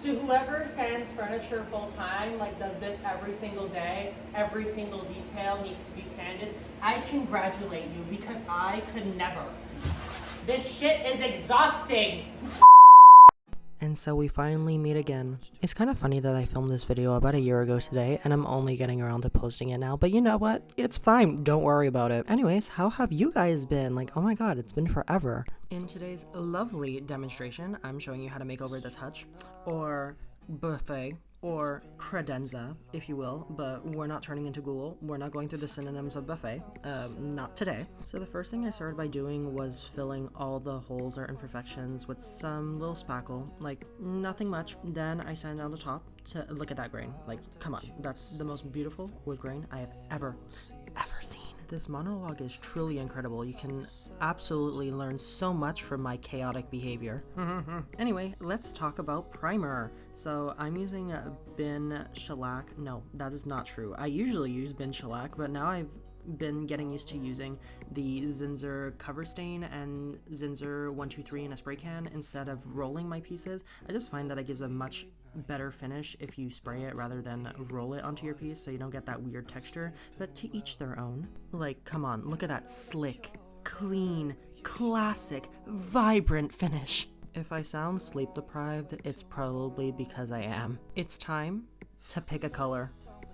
To whoever sands furniture full time, like does this every single day, every single detail needs to be sanded, I congratulate you because I could never. This shit is exhausting. And so we finally meet again. It's kind of funny that I filmed this video about a year ago today, and I'm only getting around to posting it now, but you know what? It's fine, don't worry about it. Anyways, how have you guys been? Like, oh my god, it's been forever. In today's lovely demonstration, I'm showing you how to make over this hutch, or buffet, or credenza, if you will, but we're not turning into ghoul. We're not going through the synonyms of buffet, not today. So the first thing I started by doing was filling all the holes or imperfections with some little spackle, like nothing much. Then I sand down the top to look at that grain. Like, come on, that's the most beautiful wood grain I have ever seen. This monologue is truly incredible. You can absolutely learn so much from my chaotic behavior. Anyway, let's talk about primer. So I'm using bin shellac. No, that is not true. I usually use bin shellac, but now I've been getting used to using the Zinsser cover stain and Zinsser 123 in a spray can instead of rolling my pieces. I just find that it gives a much better finish if you spray it rather than roll it onto your piece, so you don't get that weird texture, but to each their own. Like, come on, look at that slick, clean, classic, vibrant finish. If I sound sleep deprived, it's probably because I am. It's time to pick a color.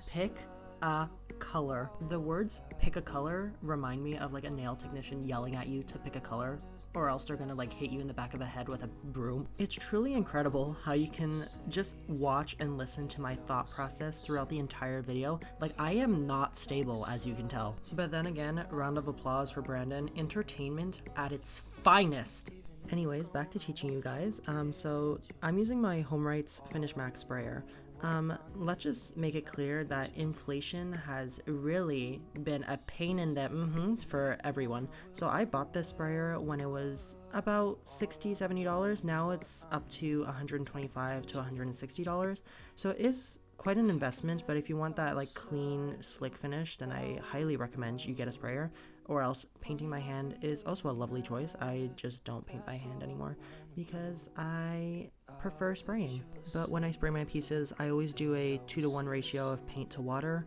Pick a color. The words pick a color remind me of like a nail technician yelling at you to pick a color, or else they're gonna like hit you in the back of the head with a broom. It's truly incredible how you can just watch and listen to my thought process throughout the entire video. Like, I am not stable, as you can tell. But then again, round of applause for Brandon. Entertainment at its finest. Anyways, back to teaching you guys. So I'm using my HomeRight's Finish Max sprayer. Let's just make it clear that inflation has really been a pain in the for everyone. So I bought this sprayer when it was about $60-$70. Now it's up to $125 to $160. So it is quite an investment, but if you want that like clean, slick finish, then I highly recommend you get a sprayer. Or else painting by hand is also a lovely choice. I just don't paint by hand anymore because I prefer spraying. But when I spray my pieces, I always do a 2-to-1 ratio of paint to water.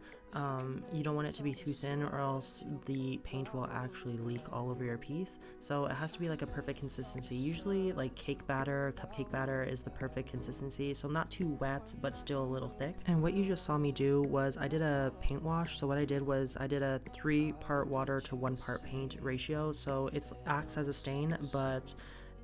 You don't want it to be too thin or else the paint will actually leak all over your piece. So it has to be like a perfect consistency. Usually like cake batter, cupcake batter is the perfect consistency. So not too wet, but still a little thick. And what you just saw me do was I did a paint wash. So what I did was I did a 3-part water to 1-part paint ratio. So it acts as a stain, but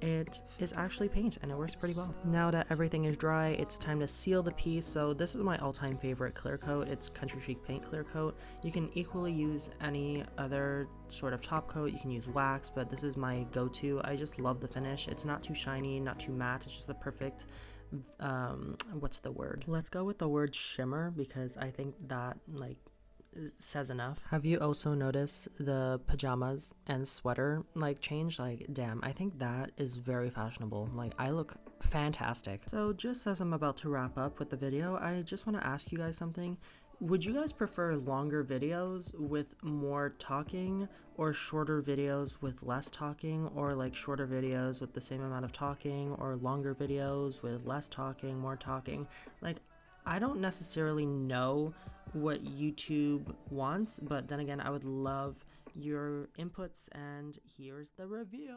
it is actually paint and it works pretty well. Now that everything is dry, it's time to seal the piece. So this is my all-time favorite clear coat. It's Country Chic paint clear coat. You can equally use any other sort of top coat. You can use wax, but this is my go-to. I just love the finish. It's not too shiny, not too matte. It's just the perfect what's the word? Let's go with the word shimmer because I think that like says enough. Have you also noticed the pajamas and sweater like change? Like, damn, I think that is very fashionable. Like, I look fantastic. So just as I'm about to wrap up with the video, I just want to ask you guys something. Would you guys prefer longer videos with more talking or shorter videos with less talking, or like shorter videos with the same amount of talking, or longer videos with less talking, more talking? Like, I don't necessarily know what YouTube wants, but then again, I would love your inputs, and here's the review.